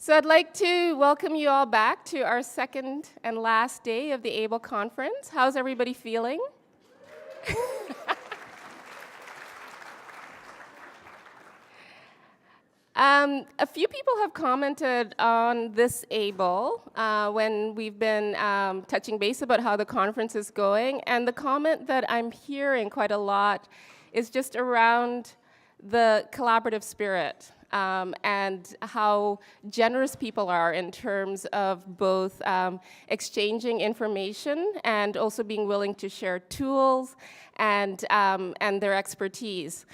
So I'd like to welcome you all back to our second and last day of the ABLE conference. How's everybody feeling? A few people have commented on this ABLE when we've been touching base about how the conference is going, and the comment that I'm hearing quite a lot is just around the collaborative spirit. And how generous people are in terms of both exchanging information and also being willing to share tools and their expertise.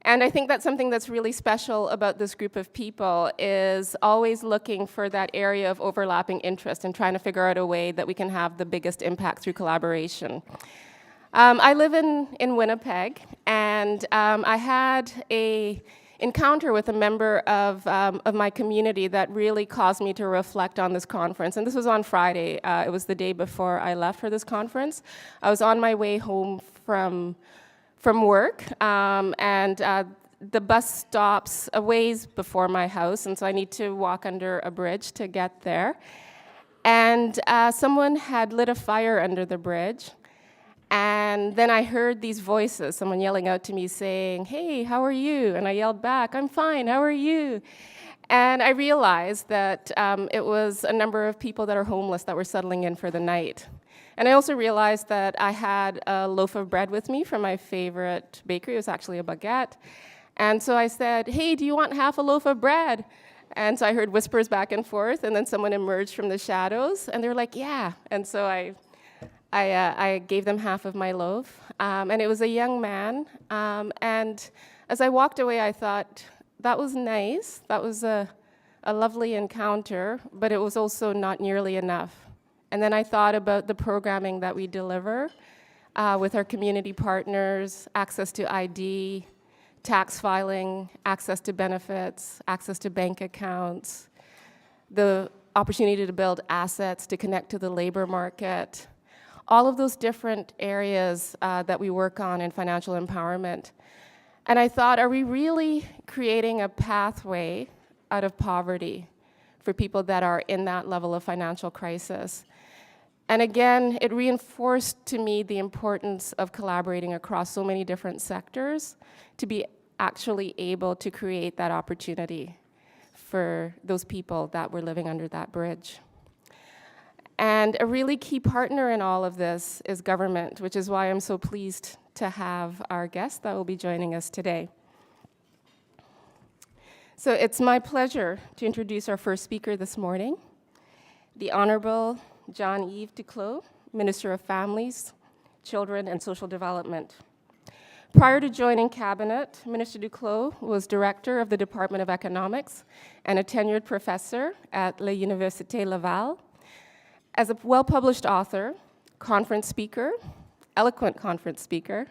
And I think that's something that's really special about this group of people, is always looking for that area of overlapping interest and trying to figure out a way that we can have the biggest impact through collaboration. I live in Winnipeg, and I had an encounter with a member of my community that really caused me to reflect on this conference. And this was on Friday. It was the day before I left for this conference. I was on my way home from work, and the bus stops a ways before my house, and so I need to walk under a bridge to get there. And someone had lit a fire under the bridge. And then I heard these voices, someone yelling out to me saying, "Hey, how are you?" And I yelled back, "I'm fine, how are you?" And I realized that it was a number of people that are homeless that were settling in for the night. And I also realized that I had a loaf of bread with me from my favorite bakery. It was actually a baguette. And so I said, "Hey, do you want half a loaf of bread?" And so I heard whispers back and forth, and then someone emerged from the shadows, and they were like, "Yeah." And so I gave them half of my loaf, and it was a young man. And as I walked away, I thought, that was nice. That was a lovely encounter, but it was also not nearly enough. And then I thought about the programming that we deliver with our community partners, access to ID, tax filing, access to benefits, access to bank accounts, the opportunity to build assets, to connect to the labor market, all of those different areas that we work on in financial empowerment. And I thought, are we really creating a pathway out of poverty for people that are in that level of financial crisis? And again, it reinforced to me the importance of collaborating across so many different sectors to be actually able to create that opportunity for those people that were living under that bridge. And a really key partner in all of this is government, which is why I'm so pleased to have our guest that will be joining us today. So it's my pleasure to introduce our first speaker this morning, the Honorable Jean-Yves Duclos, Minister of Families, Children, and Social Development. Prior to joining Cabinet, Minister Duclos was Director of the Department of Economics and a tenured professor at La Université Laval. As a well-published author, conference speaker, eloquent conference speaker,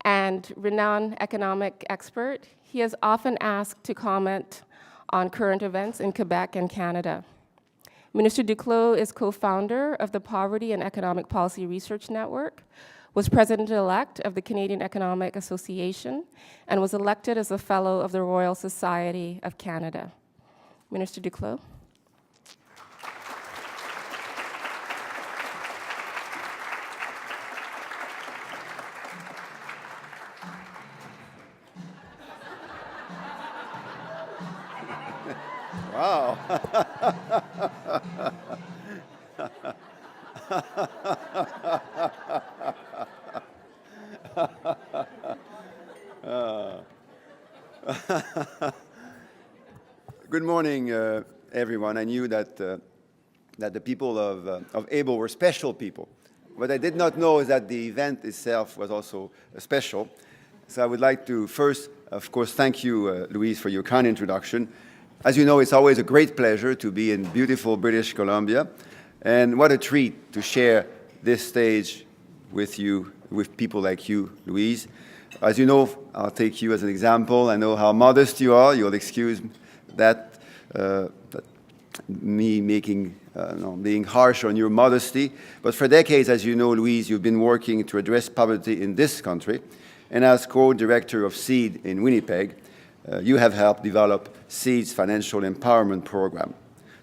and renowned economic expert, he is often asked to comment on current events in Quebec and Canada. Minister Duclos is co-founder of the Poverty and Economic Policy Research Network, was president-elect of the Canadian Economic Association, and was elected as a fellow of the Royal Society of Canada. Minister Duclos. Wow. Good morning, everyone. I knew that the people of ABLE were special people. What I did not know is that the event itself was also special. So I would like to first, of course, thank you, Louise, for your kind introduction. As you know, it's always a great pleasure to be in beautiful British Columbia, and what a treat to share this stage with you, with people like you, Louise. As you know, I'll take you as an example. I know how modest you are. You'll excuse that, me being harsh on your modesty. But for decades, as you know, Louise, you've been working to address poverty in this country, and as co-director of SEED in Winnipeg, you have helped develop SEED's financial empowerment program.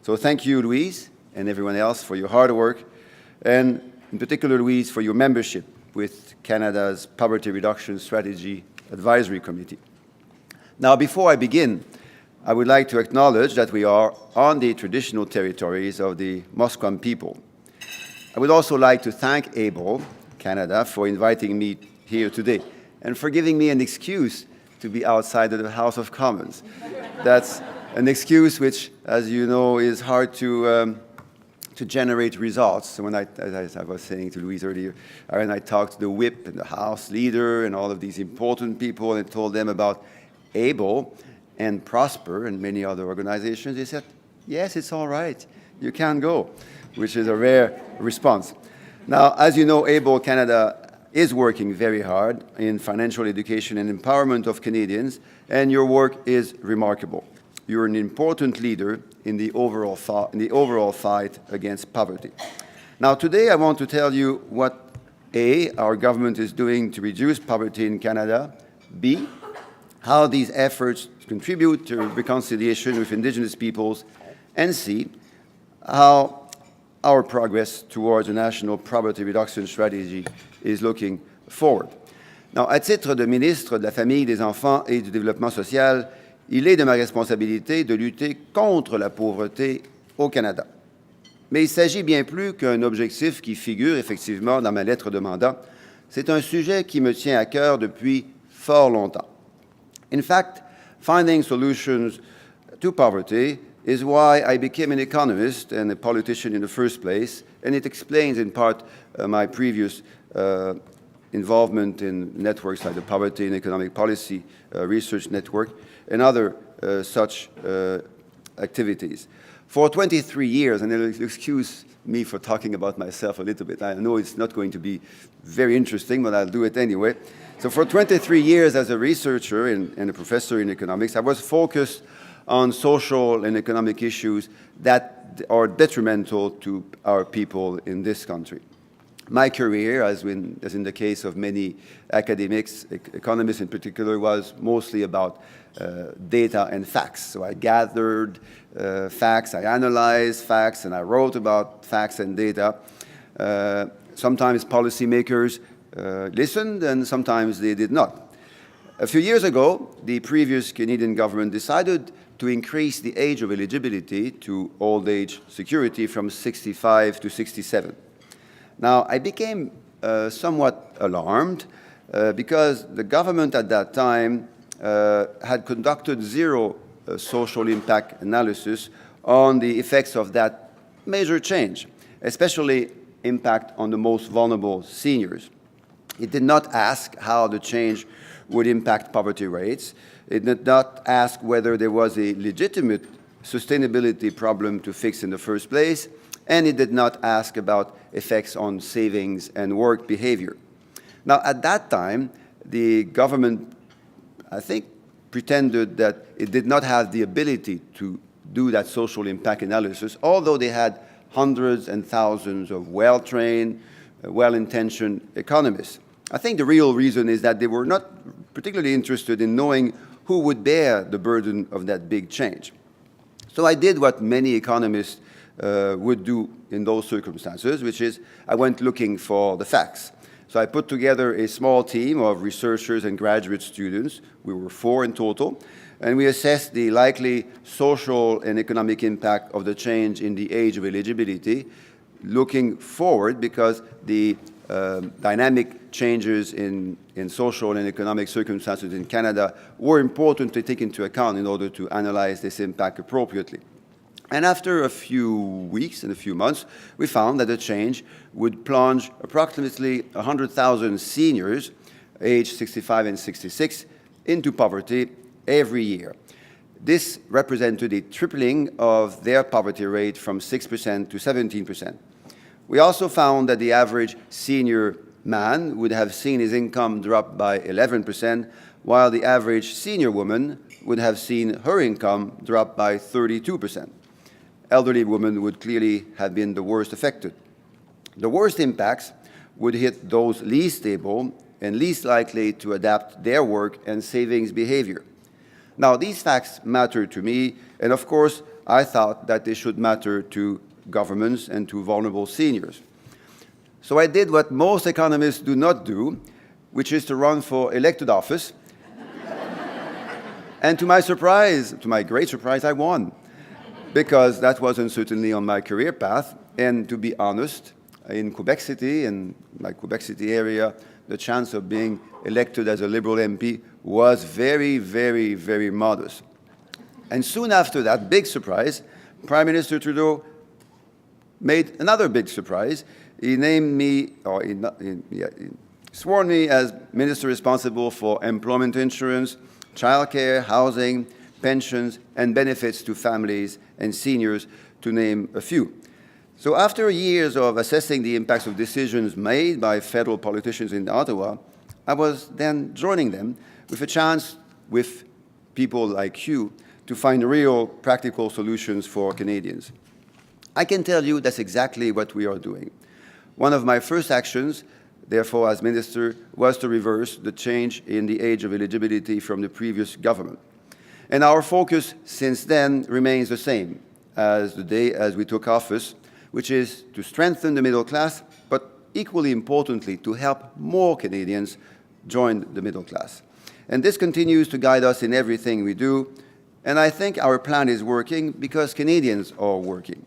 So thank you, Louise, and everyone else for your hard work, and in particular, Louise, for your membership with Canada's Poverty Reduction Strategy Advisory Committee. Now, before I begin, I would like to acknowledge that we are on the traditional territories of the Musqueam people. I would also like to thank ABLE Canada for inviting me here today and for giving me an excuse to be outside of the House of Commons. That's an excuse which, as you know, is hard to generate results. So when as I was saying to Louise earlier, when I talked to the whip and the House leader and all of these important people and told them about ABLE and Prosper and many other organizations, they said, yes, it's all right, you can go, which is a rare response. Now, as you know, ABLE Canada is working very hard in financial education and empowerment of Canadians, and your work is remarkable. You're an important leader in the overall fight against poverty. Now, today I want to tell you what A, our government is doing to reduce poverty in Canada, B, how these efforts contribute to reconciliation with Indigenous peoples, and C, how our progress towards a national poverty reduction strategy is looking forward. Now, à titre de ministre de la Famille, des Enfants et du Développement social, il est de ma responsabilité de lutter contre la pauvreté au Canada. Mais il s'agit bien plus qu'un objectif qui figure effectivement dans ma lettre de mandat. C'est un sujet qui me tient à cœur depuis fort longtemps. In fact, finding solutions to poverty is why I became an economist and a politician in the first place, and it explains in part my previous involvement in networks like the Poverty and Economic Policy Research Network and other such activities. For 23 years, and excuse me for talking about myself a little bit, I know it's not going to be very interesting, but I'll do it anyway. So for 23 years as a researcher and a professor in economics, I was focused on social and economic issues that are detrimental to our people in this country. My career, as in the case of many academics, economists in particular, was mostly about data and facts. So I gathered facts, I analyzed facts, and I wrote about facts and data. Sometimes policymakers listened, and sometimes they did not. A few years ago, the previous Canadian government decided to increase the age of eligibility to old age security from 65 to 67. Now, I became somewhat alarmed because the government at that time had conducted zero social impact analysis on the effects of that major change, especially impact on the most vulnerable seniors. It did not ask how the change would impact poverty rates. It did not ask whether there was a legitimate sustainability problem to fix in the first place, and it did not ask about effects on savings and work behavior. Now, at that time, the government, I think, pretended that it did not have the ability to do that social impact analysis, although they had hundreds and thousands of well-trained, well-intentioned economists. I think the real reason is that they were not particularly interested in knowing who would bear the burden of that big change. So I did what many economists would do in those circumstances, which is I went looking for the facts. So I put together a small team of researchers and graduate students. We were 4 in total, and we assessed the likely social and economic impact of the change in the age of eligibility, looking forward because the dynamic changes in social and economic circumstances in Canada were important to take into account in order to analyze this impact appropriately. And after a few weeks and a few months, we found that the change would plunge approximately 100,000 seniors, aged 65 and 66, into poverty every year. This represented a tripling of their poverty rate from 6% to 17%. We also found that the average senior man would have seen his income drop by 11%, while the average senior woman would have seen her income drop by 32%. Elderly women would clearly have been the worst affected. The worst impacts would hit those least able and least likely to adapt their work and savings behavior. Now, these facts matter to me, and of course, I thought that they should matter to governments and to vulnerable seniors. So I did what most economists do not do, which is to run for elected office. And to my surprise, to my great surprise, I won, because that wasn't certainly on my career path. And to be honest, in Quebec City, in my Quebec City area, the chance of being elected as a Liberal MP was very, very, very modest. And soon after that big surprise, Prime Minister Trudeau made another big surprise. He named me, or he sworn me as Minister responsible for employment insurance, childcare, housing, pensions, and benefits to families and seniors, to name a few. So after years of assessing the impacts of decisions made by federal politicians in Ottawa, I was then joining them with a chance, with people like you, to find real practical solutions for Canadians. I can tell you that's exactly what we are doing. One of my first actions, therefore, as minister, was to reverse the change in the age of eligibility from the previous government. And our focus since then remains the same as the day as we took office, which is to strengthen the middle class, but equally importantly, to help more Canadians join the middle class. And this continues to guide us in everything we do, and I think our plan is working because Canadians are working.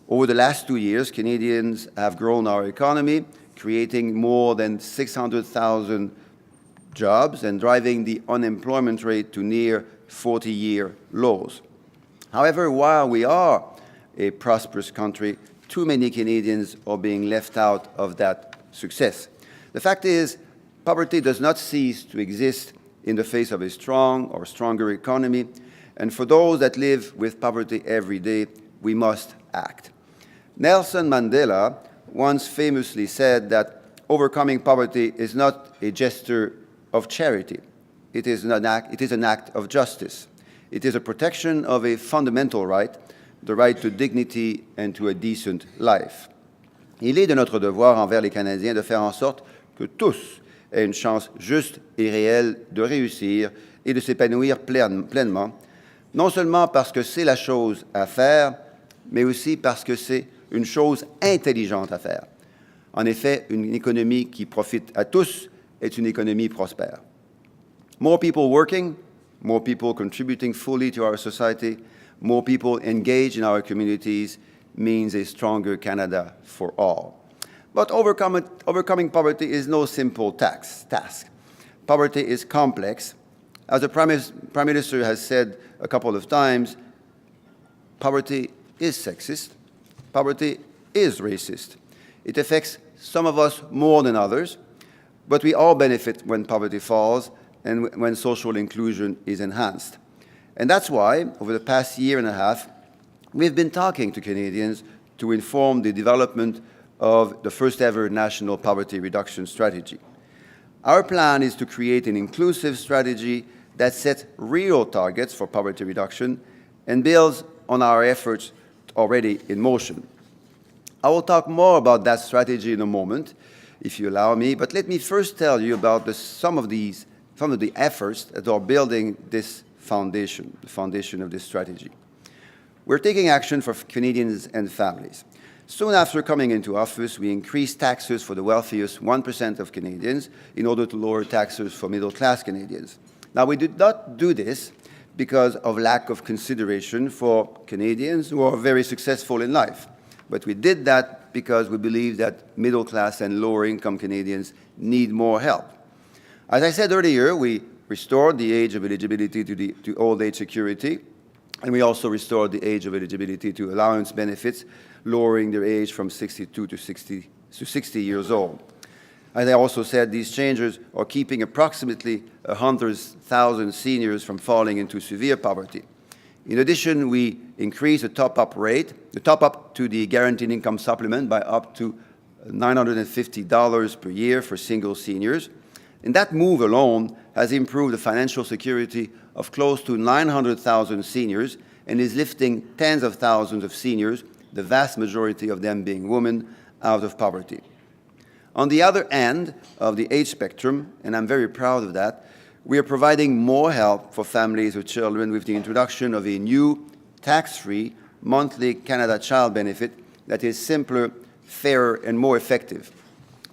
Over the last 2 years, Canadians have grown our economy, creating more than 600,000 jobs and driving the unemployment rate to near 40-year lows. However, while we are a prosperous country, too many Canadians are being left out of that success. The fact is, poverty does not cease to exist in the face of a strong or stronger economy, and for those that live with poverty every day, we must act. Nelson Mandela once famously said that overcoming poverty is not a gesture of charity. It is an act of justice. It is a protection of a fundamental right, the right to dignity and to a decent life. Il est de notre devoir envers les Canadiens de faire en sorte que tous aient une chance juste et réelle de réussir et de s'épanouir pleinement, non seulement parce que c'est la chose à faire, mais aussi parce que c'est une chose intelligente à faire. En effet, une économie qui profite à tous est une économie prospère. More people working, more people contributing fully to our society, more people engaged in our communities means a stronger Canada for all. But overcoming poverty is no simple task. Poverty is complex. As the Prime Minister has said a couple of times, poverty is sexist. Poverty is racist. It affects some of us more than others, but we all benefit when poverty falls and when social inclusion is enhanced. And that's why, over the past year and a half, we've been talking to Canadians to inform the development of the first ever national poverty reduction strategy. Our plan is to create an inclusive strategy that sets real targets for poverty reduction and builds on our efforts already in motion. I will talk more about that strategy in a moment, if you allow me, but let me first tell you about some of the efforts that are building this foundation, the foundation of this strategy. We're taking action for Canadians and families. Soon after coming into office, we increased taxes for the wealthiest 1% of Canadians in order to lower taxes for middle-class Canadians. Now, we did not do this because of lack of consideration for Canadians who are very successful in life, but we did that because we believe that middle-class and lower-income Canadians need more help. As I said earlier, we restored the age of eligibility to old age security, and we also restored the age of eligibility to allowance benefits, lowering their age from 62 to 60 years old. As I also said, these changes are keeping approximately 100,000 seniors from falling into severe poverty. In addition, we increased the top-up rate, the top-up to the guaranteed income supplement by up to $950 per year for single seniors. And that move alone has improved the financial security of close to 900,000 seniors and is lifting tens of thousands of seniors, the vast majority of them being women, out of poverty. On the other end of the age spectrum, and I'm very proud of that, we are providing more help for families with children with the introduction of a new tax-free monthly Canada Child Benefit that is simpler, fairer, and more effective.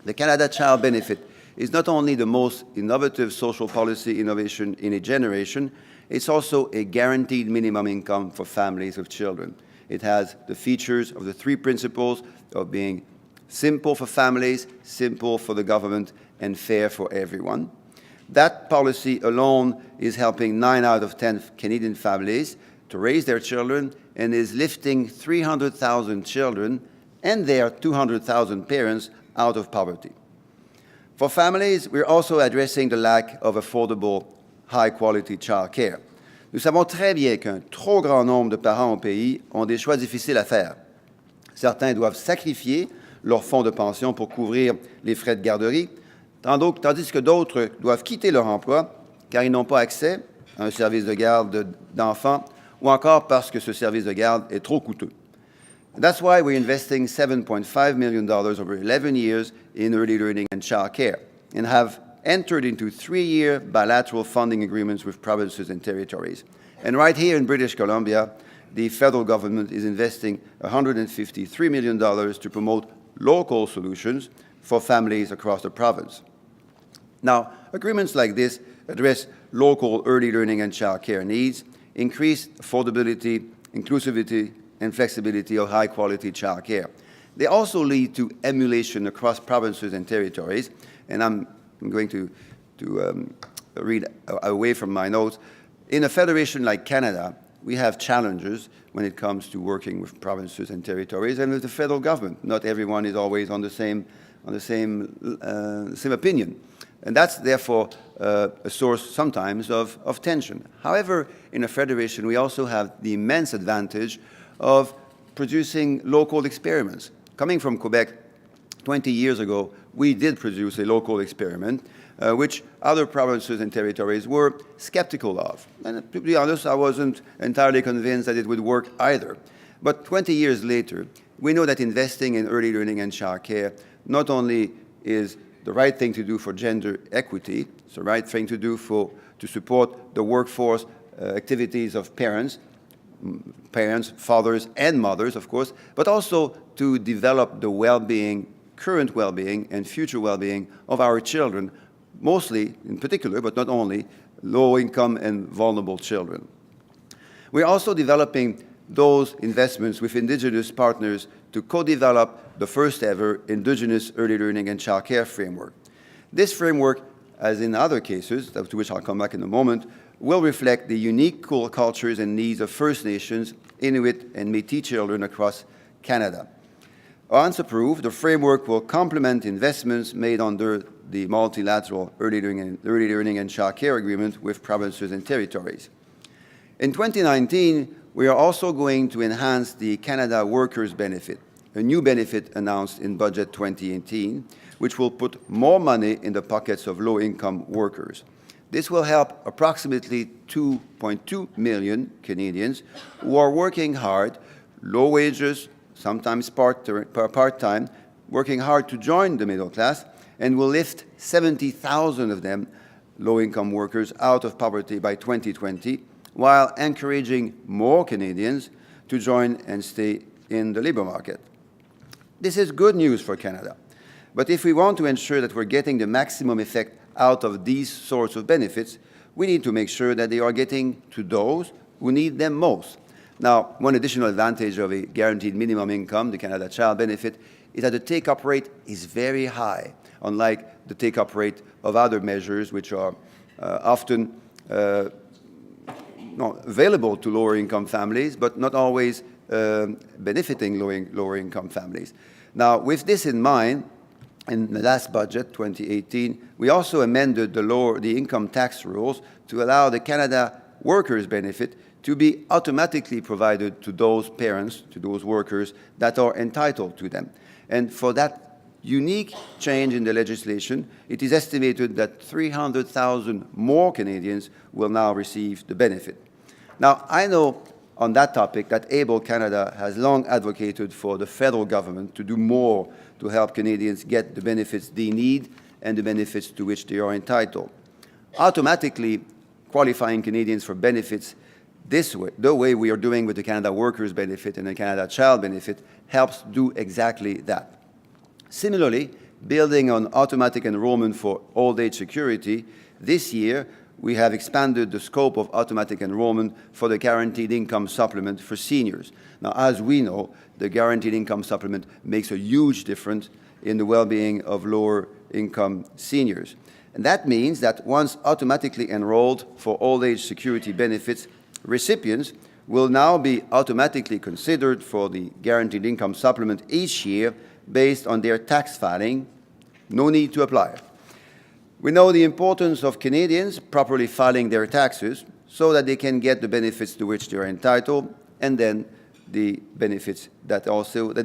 The Canada Child Benefit is not only the most innovative social policy innovation in a generation, it's also a guaranteed minimum income for families with children. It has the features of the three principles of being simple for families, simple for the government, and fair for everyone. That policy alone is helping 9 out of 10 Canadian families to raise their children and is lifting 300,000 children and their 200,000 parents out of poverty. For families, we're also addressing the lack of affordable, high-quality child care. Nous savons très bien qu'un trop grand nombre de parents au pays ont des choix difficiles à faire. Certains doivent sacrifier leur fonds de pension pour couvrir les frais de garderie, tandis que d'autres doivent quitter leur emploi car ils n'ont pas accès à un service de garde d'enfants ou encore parce que ce service de garde est trop coûteux. That's why we're investing $7.5 million over 11 years in early learning and child care and have entered into 3-year bilateral funding agreements with provinces and territories. And right here in British Columbia, the federal government is investing $153 million to promote local solutions for families across the province. Now, agreements like this address local early learning and child care needs, increase affordability, inclusivity, and flexibility of high-quality child care. They also lead to emulation across provinces and territories, and I'm going to read away from my notes. In a federation like Canada, we have challenges when it comes to working with provinces and territories and with the federal government. Not everyone is always on the same opinion. And that's therefore a source sometimes of tension. However, in a federation, we also have the immense advantage of producing local experiments. Coming from Quebec 20 years ago, we did produce a local experiment which other provinces and territories were skeptical of. And to be honest, I wasn't entirely convinced that it would work either. But 20 years later, we know that investing in early learning and child care not only is the right thing to do for gender equity, it's the right thing to do to support the workforce activities of parents, fathers, and mothers, of course, but also to develop the well-being, current well-being, and future well-being of our children, mostly, in particular, but not only, low-income and vulnerable children. We're also developing those investments with Indigenous partners to co-develop the first-ever Indigenous Early Learning and Child Care framework. This framework, as in other cases, to which I'll come back in a moment, will reflect the unique cultures and needs of First Nations, Inuit, and Métis children across Canada. Once approved, the framework will complement investments made under the multilateral early learning and child care agreement with provinces and territories. In 2019, we are also going to enhance the Canada Workers' Benefit, a new benefit announced in Budget 2018, which will put more money in the pockets of low-income workers. This will help approximately 2.2 million Canadians who are working hard, low wages, sometimes part-time, working hard to join the middle class, and will lift 70,000 of them, low-income workers, out of poverty by 2020, while encouraging more Canadians to join and stay in the labor market. This is good news for Canada. But if we want to ensure that we're getting the maximum effect out of these sorts of benefits, we need to make sure that they are getting to those who need them most. Now, one additional advantage of a guaranteed minimum income, the Canada Child Benefit, is that the take-up rate is very high, unlike the take-up rate of other measures which are often available to lower-income families, but not always benefiting lower-income families. Now, with this in mind, in the last budget, 2018, we also amended the income tax rules to allow the Canada Workers' Benefit to be automatically provided to those parents, to those workers that are entitled to them. And for that unique change in the legislation, it is estimated that 300,000 more Canadians will now receive the benefit. Now, I know on that topic that ABLE Canada has long advocated for the federal government to do more to help Canadians get the benefits they need and the benefits to which they are entitled. automatically qualifying Canadians for benefits this way, the way we are doing with the Canada Workers Benefit and the Canada Child Benefit, helps do exactly that. Similarly, building on automatic enrollment for old age security, this year we have expanded the scope of automatic enrollment for the guaranteed income supplement for seniors. Now, as we know, the guaranteed income supplement makes a huge difference in the well-being of lower income seniors. And that means that once automatically enrolled for old age security benefits, recipients will now be automatically considered for the guaranteed income supplement each year based on their tax filing. No need to apply. We know the importance of Canadians properly filing their taxes so that they can get the benefits to which they are entitled and then the benefits that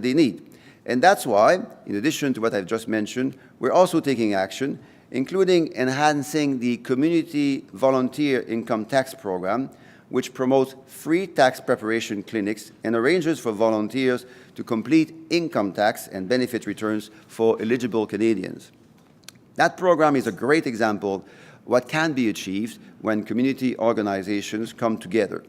they need. And that's why, in addition to what I've just mentioned, we're also taking action, including enhancing the Community Volunteer Income Tax Program, which promotes free tax preparation clinics and arranges for volunteers to complete income tax and benefit returns for eligible Canadians. That program is a great example of what can be achieved when community organizations come together.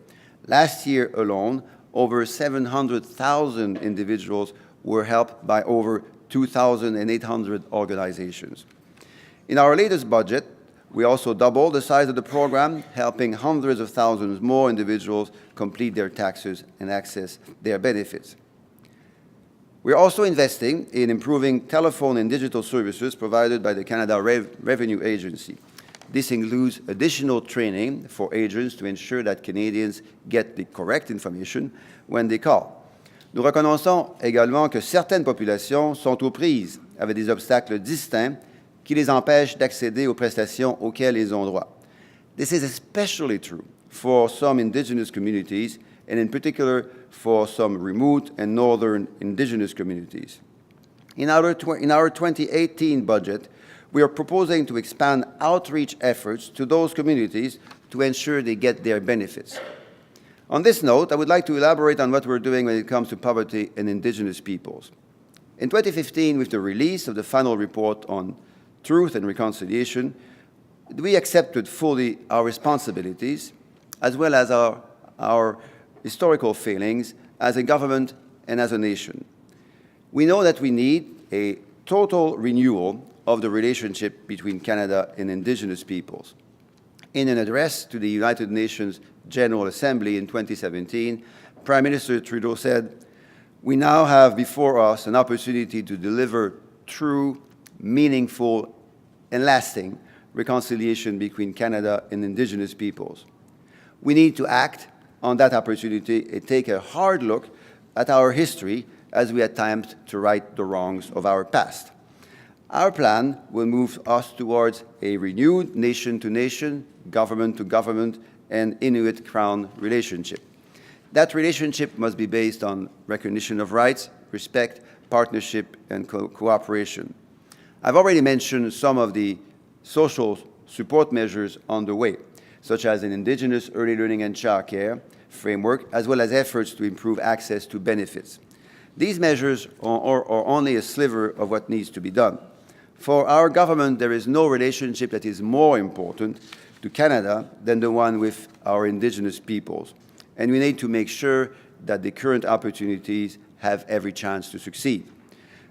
Last year alone, over 700,000 individuals were helped by over 2,800 organizations. In our latest budget, we also doubled the size of the program, helping hundreds of thousands more individuals complete their taxes and access their benefits. We're also investing in improving telephone and digital services provided by the Canada Revenue Agency. This includes additional training for agents to ensure that Canadians get the correct information when they call. Nous reconnaissons également que certaines populations sont aux prises avec des obstacles distincts qui les empêchent d'accéder aux prestations auxquelles ils ont droit. This is especially true for some Indigenous communities, and in particular for some remote and northern Indigenous communities. In our 2018 budget, we are proposing to expand outreach efforts to those communities to ensure they get their benefits. On this note, I would like to elaborate on what we're doing when it comes to poverty and Indigenous peoples. In 2015, with the release of the final report on Truth and Reconciliation, we accepted fully our responsibilities as well as our historical failings as a government and as a nation. We know that we need a total renewal of the relationship between Canada and Indigenous peoples. In an address to the United Nations General Assembly in 2017, Prime Minister Trudeau said, "We now have before us an opportunity to deliver true, meaningful, and lasting reconciliation between Canada and Indigenous peoples. We need to act on that opportunity and take a hard look at our history as we attempt to right the wrongs of our past. Our plan will move us towards a renewed nation-to-nation, government-to-government, and Inuit-Crown relationship. That relationship must be based on recognition of rights, respect, partnership, and cooperation. I've already mentioned some of the social support measures on the way, such as an Indigenous early learning and childcare framework, as well as efforts to improve access to benefits. These measures are only a sliver of what needs to be done. For our government, there is no relationship that is more important to Canada than the one with our Indigenous peoples, and we need to make sure that the current opportunities have every chance to succeed.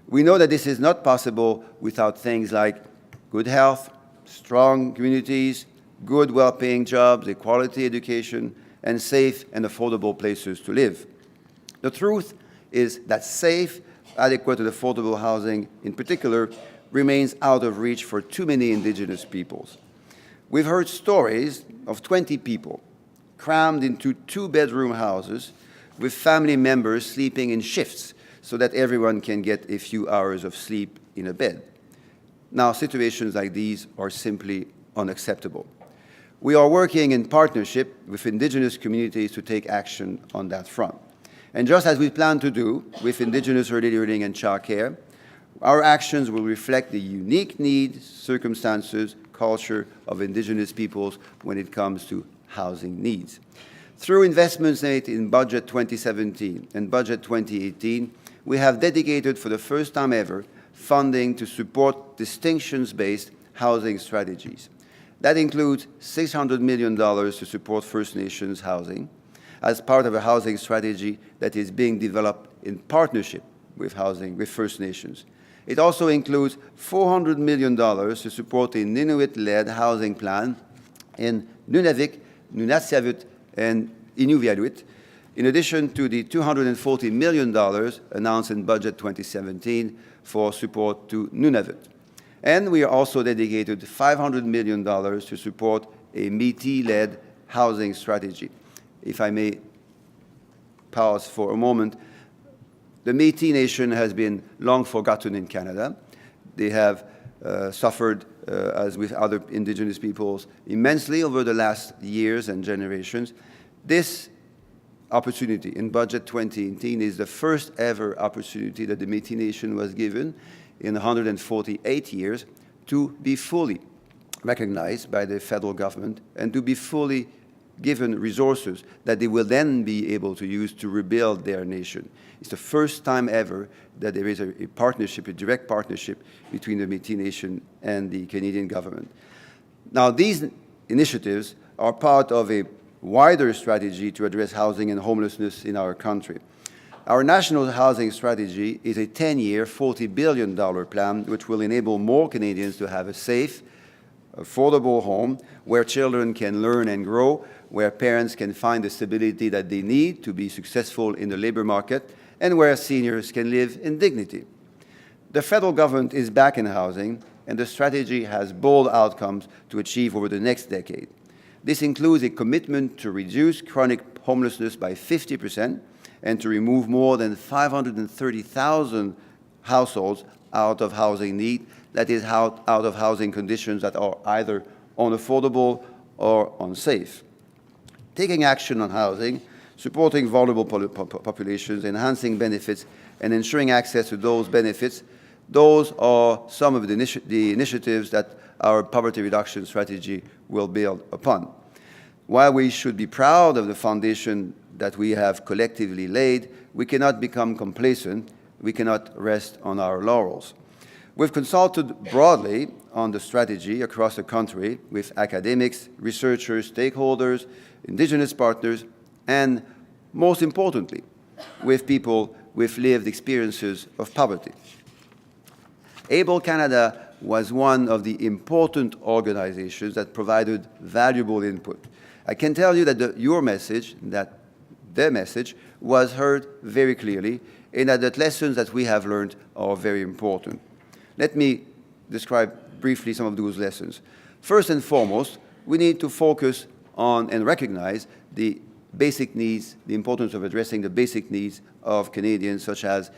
We know that this is not possible without things like good health, strong communities, good, well-paying jobs, a quality education, and safe and affordable places to live. The truth is that safe, adequate, and affordable housing, in particular, remains out of reach for too many Indigenous peoples. We've heard stories of 20 people crammed into two-bedroom houses with family members sleeping in shifts so that everyone can get a few hours of sleep in a bed. Now, situations like these are simply unacceptable. We are working in partnership with Indigenous communities to take action on that front. And just as we plan to do with Indigenous early learning and childcare, our actions will reflect the unique needs, circumstances, culture of Indigenous peoples when it comes to housing needs. Through investments made in Budget 2017 and Budget 2018, we have dedicated for the first time ever funding to support distinctions-based housing strategies. That includes $600 million to support First Nations housing as part of a housing strategy that is being developed in partnership with First Nations. It also includes $400 million to support a Nunavut-led housing plan in Nunavik, Nunatsiavut, and Inuvialuit, in addition to the $240 million announced in Budget 2017 for support to Nunavut. And we are also dedicated $500 million to support a Métis-led housing strategy. If I may pause for a moment, the Métis Nation has been long forgotten in Canada. They have suffered, as with other Indigenous peoples, immensely over the last years and generations. This opportunity in Budget 2018 is the first ever opportunity that the Métis Nation was given in 148 years to be fully recognized by the federal government and to be fully given resources that they will then be able to use to rebuild their nation. It's the first time ever that there is a partnership, a direct partnership between the Métis Nation and the Canadian government. Now, these initiatives are part of a wider strategy to address housing and homelessness in our country. Our national housing strategy is a 10-year, $40 billion plan which will enable more Canadians to have a safe, affordable home where children can learn and grow, where parents can find the stability that they need to be successful in the labor market, and where seniors can live in dignity. The federal government is back in housing, and the strategy has bold outcomes to achieve over the next decade. This includes a commitment to reduce chronic homelessness by 50% and to remove more than 530,000 households out of housing need, that is, out of housing conditions that are either unaffordable or unsafe. Taking action on housing, supporting vulnerable populations, enhancing benefits, and ensuring access to those benefits, those are some of the initiatives that our poverty reduction strategy will build upon. While we should be proud of the foundation that we have collectively laid, we cannot become complacent. We cannot rest on our laurels. We've consulted broadly on the strategy across the country with academics, researchers, stakeholders, Indigenous partners, and most importantly, with people with lived experiences of poverty. Able Canada was one of the important organizations that provided valuable input. I can tell you that your message, that their message, was heard very clearly, and that the lessons that we have learned are very important. Let me describe briefly some of those lessons. First and foremost, we need to focus on and recognize the basic needs, the importance of addressing the basic needs of Canadians, such as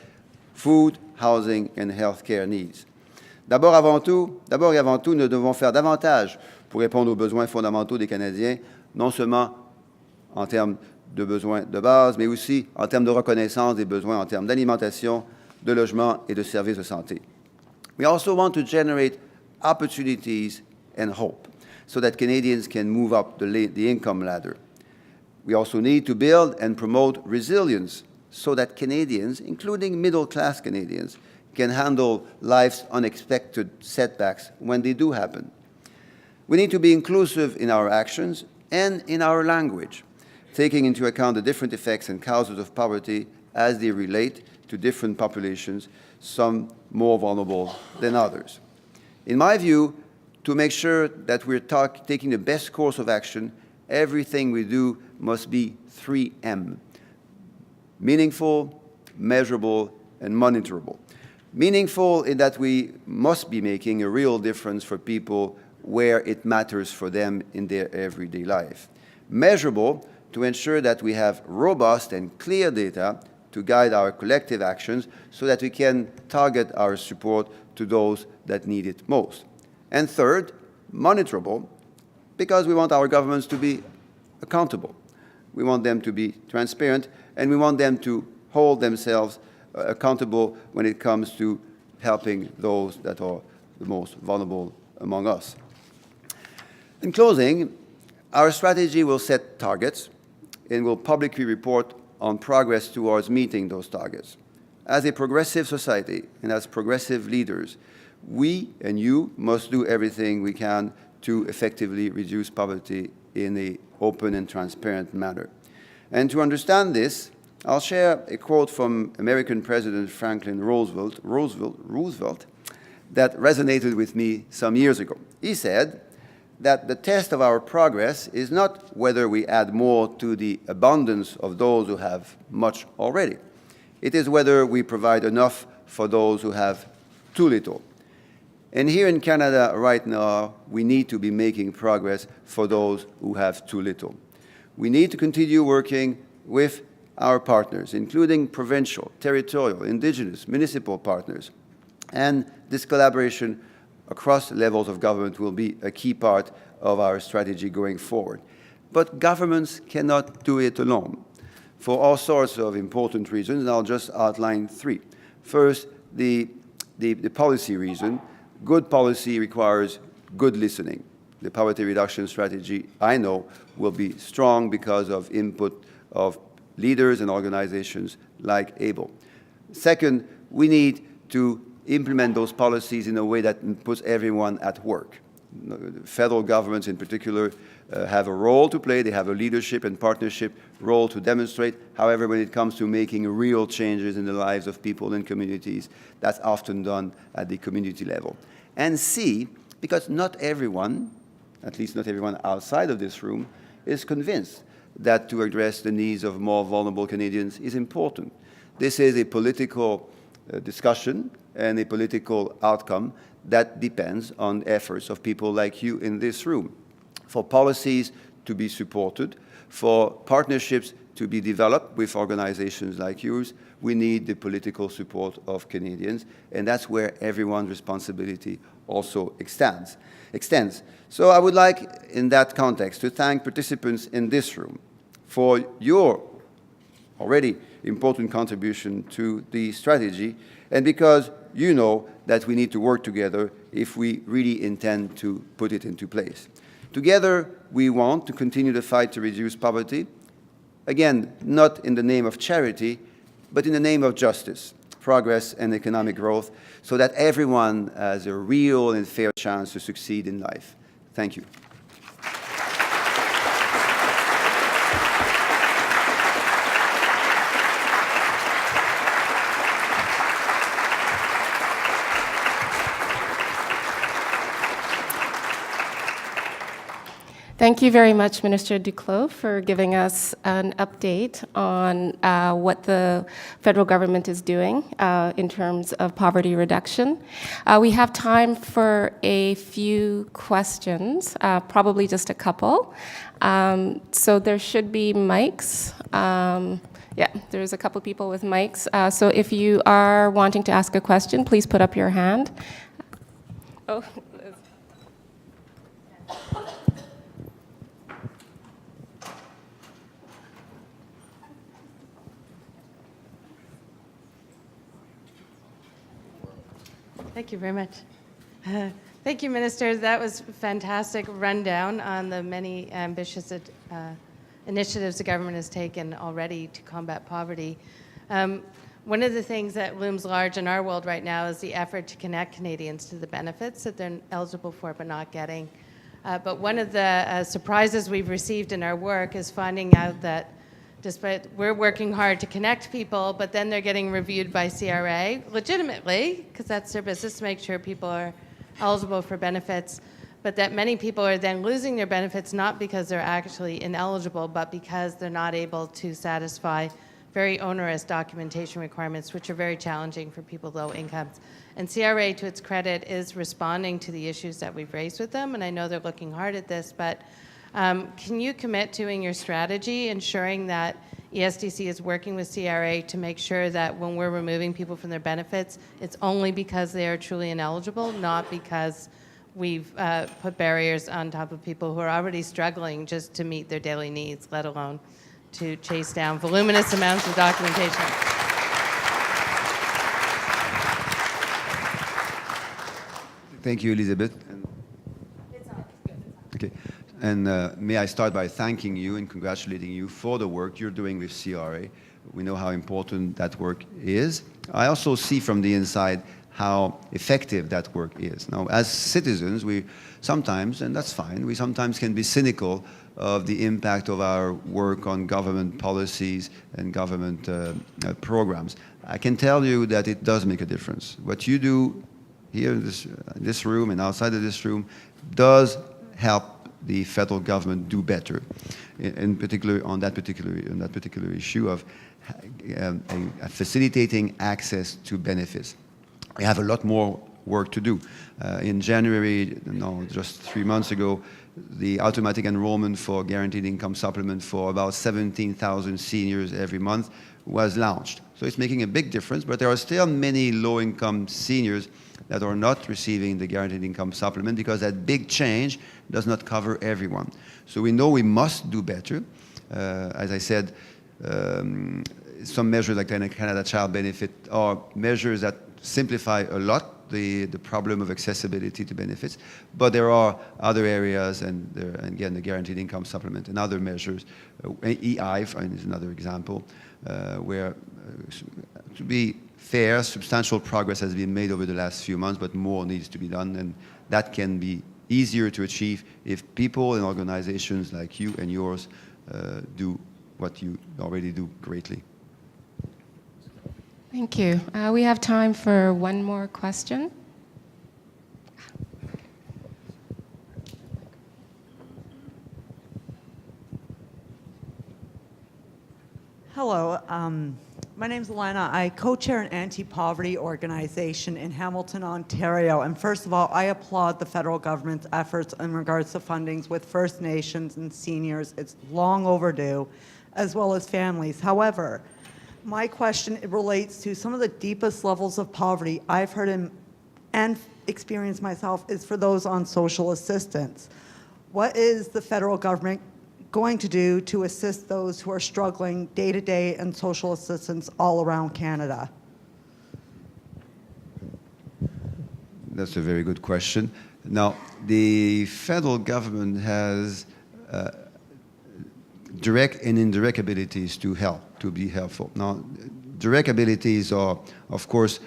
food, housing, and healthcare needs. D'abord et avant tout, nous devons faire davantage pour répondre aux besoins fondamentaux des Canadiens, non seulement en termes de besoins de base, mais aussi en termes de reconnaissance des besoins en termes d'alimentation, de logement et de services de santé. We also want to generate opportunities and hope so that Canadians can move up the income ladder. We also need to build and promote resilience so that Canadians, including middle-class Canadians, can handle life's unexpected setbacks when they do happen. We need to be inclusive in our actions and in our language, taking into account the different effects and causes of poverty as they relate to different populations, some more vulnerable than others. In my view, to make sure that we're taking the best course of action, everything we do must be 3M: meaningful, measurable, and monitorable. Meaningful in that we must be making a real difference for people where it matters for them in their everyday life. Measurable to ensure that we have robust and clear data to guide our collective actions so that we can target our support to those that need it most. And third, monitorable, because we want our governments to be accountable. We want them to be transparent, and we want them to hold themselves accountable when it comes to helping those that are the most vulnerable among us. In closing, our strategy will set targets and will publicly report on progress towards meeting those targets. As a progressive society and as progressive leaders, we and you must do everything we can to effectively reduce poverty in an open and transparent manner. And to understand this, I'll share a quote from American President Franklin Roosevelt that resonated with me some years ago. He said that the test of our progress is not whether we add more to the abundance of those who have much already. It is whether we provide enough for those who have too little. And here in Canada right now, we need to be making progress for those who have too little. We need to continue working with our partners, including provincial, territorial, Indigenous, municipal partners. And this collaboration across levels of government will be a key part of our strategy going forward. But governments cannot do it alone for all sorts of important reasons, and I'll just outline three. First, the policy reason. Good policy requires good listening. The poverty reduction strategy, I know, will be strong because of input of leaders and organizations like ABLE. Second, we need to implement those policies in a way that puts everyone at work. Federal governments in particular have a role to play. They have a leadership and partnership role to demonstrate. However, when it comes to making real changes in the lives of people and communities, that's often done at the community level. And C, because not everyone, at least not everyone outside of this room, is convinced that to address the needs of more vulnerable Canadians is important. This is a political discussion and a political outcome that depends on efforts of people like you in this room. For policies to be supported, for partnerships to be developed with organizations like yours, we need the political support of Canadians, and that's where everyone's responsibility also extends. So I would like, in that context, to thank participants in this room for your already important contribution to the strategy, and because you know that we need to work together if we really intend to put it into place. Together, we want to continue the fight to reduce poverty, again, not in the name of charity, but in the name of justice, progress, and economic growth, so that everyone has a real and fair chance to succeed in life. Thank you. Thank you very much, Minister Duclos, for giving us an update on what the federal government is doing in terms of poverty reduction. We have time for a few questions, probably just a couple. So there should be mics. Yeah, there's a couple people with mics. So if you are wanting to ask a question, please put up your hand. Oh. Thank you very much. Thank you, Minister. That was a fantastic rundown on the many ambitious initiatives the government has taken already to combat poverty. One of the things that looms large in our world right now is the effort to connect Canadians to the benefits that they're eligible for but not getting. But one of the surprises we've received in our work is finding out that despite we're working hard to connect people, but then they're getting reviewed by CRA legitimately, because that's their business to make sure people are eligible for benefits, but that many people are then losing their benefits not because they're actually ineligible, but because they're not able to satisfy very onerous documentation requirements, which are very challenging for people with low incomes. And CRA, to its credit, is responding to the issues that we've raised with them, and I know they're looking hard at this, but can you commit to in your strategy ensuring that ESDC is working with CRA to make sure that when we're removing people from their benefits, it's only because they are truly ineligible, not because we've put barriers on top of people who are already struggling just to meet their daily needs, let alone to chase down voluminous amounts of documentation? Thank you, Elizabeth. Okay. And may I start by thanking you and congratulating you for the work you're doing with CRA. We know how important that work is. I also see from the inside how effective that work is. Now, as citizens, we sometimes, and that's fine, we sometimes can be cynical of the impact of our work on government policies and government programs. I can tell you that it does make a difference. What you do here in this room and outside of this room does help the federal government do better, in particular on that particular issue of facilitating access to benefits. We have a lot more work to do. In January, no, just 3 months ago, the automatic enrollment for guaranteed income supplement for about 17,000 seniors every month was launched. So it's making a big difference, but there are still many low-income seniors that are not receiving the guaranteed income supplement because that big change does not cover everyone. So we know we must do better. As I said, some measures like the Canada Child Benefit are measures that simplify a lot the problem of accessibility to benefits, but there are other areas, and again, the guaranteed income supplement and other measures, EI is another example, where, to be fair, substantial progress has been made over the last few months, but more needs to be done, and that can be easier to achieve if people and organizations like you and yours do what you already do greatly. Thank you. We have time for one more question. Hello, my name's Elena. I co-chair an anti-poverty organization in Hamilton, Ontario. And first of all, I applaud the federal government's efforts in regards to fundings with First Nations and seniors. It's long overdue, as well as families. However, my question relates to some of the deepest levels of poverty I've heard and experienced myself is for those on social assistance. What is the federal government going to do to assist those who are struggling day-to-day and social assistance all around Canada? That's a very good question. Now, the federal government has direct and indirect abilities to help, to be helpful. Now, direct abilities are, of course,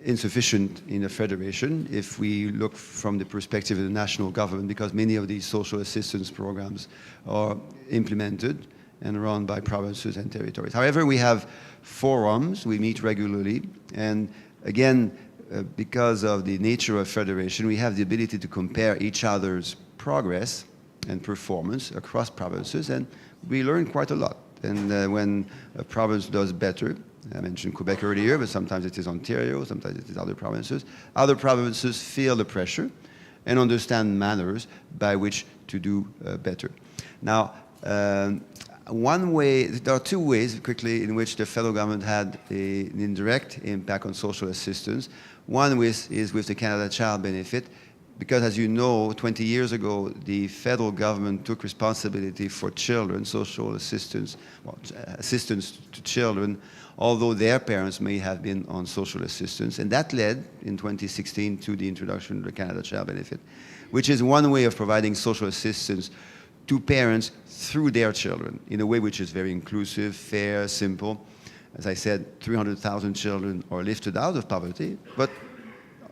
insufficient in a federation if we look from the perspective of the national government, because many of these social assistance programs are implemented and run by provinces and territories. However, we have forums, we meet regularly, and again, because of the nature of federation, we have the ability to compare each other's progress and performance across provinces, and we learn quite a lot. And when a province does better, I mentioned Quebec earlier, but sometimes it is Ontario, sometimes it is other provinces. Other provinces feel the pressure and understand manners by which to do better. Now, one way, there are two ways, quickly, in which the federal government had an indirect impact on social assistance. One is with the Canada Child Benefit, because as you know, 20 years ago, the federal government took responsibility for children, social assistance, assistance to children, although their parents may have been on social assistance. And that led, in 2016, to the introduction of the Canada Child Benefit, which is one way of providing social assistance to parents through their children, in a way which is very inclusive, fair, simple. As I said, 300,000 children are lifted out of poverty, but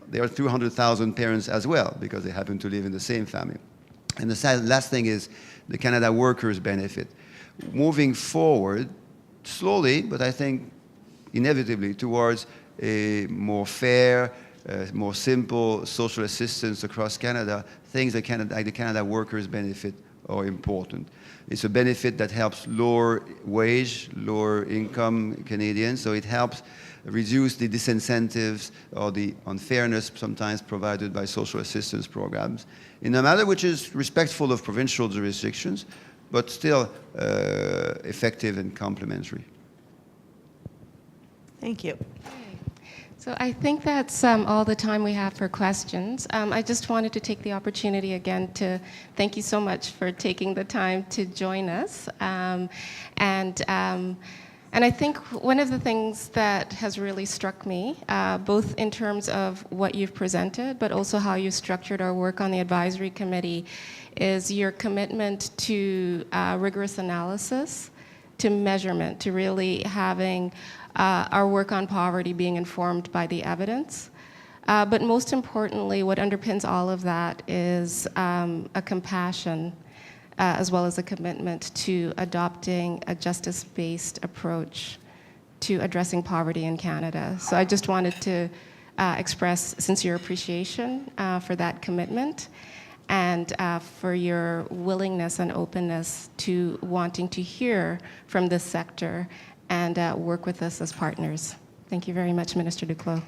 there are 200,000 parents as well, because they happen to live in the same family. And the last thing is the Canada Workers Benefit. Moving forward, slowly, but I think inevitably, towards a more fair, more simple social assistance across Canada, things like the Canada Workers Benefit are important. It's a benefit that helps lower wage, lower income Canadians, so it helps reduce the disincentives or the unfairness sometimes provided by social assistance programs in a manner which is respectful of provincial jurisdictions, but still effective and complementary. Thank you. So I think that's all the time we have for questions. I just wanted to take the opportunity again to thank you so much for taking the time to join us. And I think one of the things that has really struck me, both in terms of what you've presented, but also how you structured our work on the advisory committee, is your commitment to rigorous analysis to measurement, to really having our work on poverty being informed by the evidence. But most importantly, what underpins all of that is a compassion as well as a commitment to adopting a justice-based approach to addressing poverty in Canada. So I just wanted to express sincere appreciation for that commitment and for your willingness and openness to wanting to hear from this sector and work with us as partners. Thank you very much, Minister Duclos.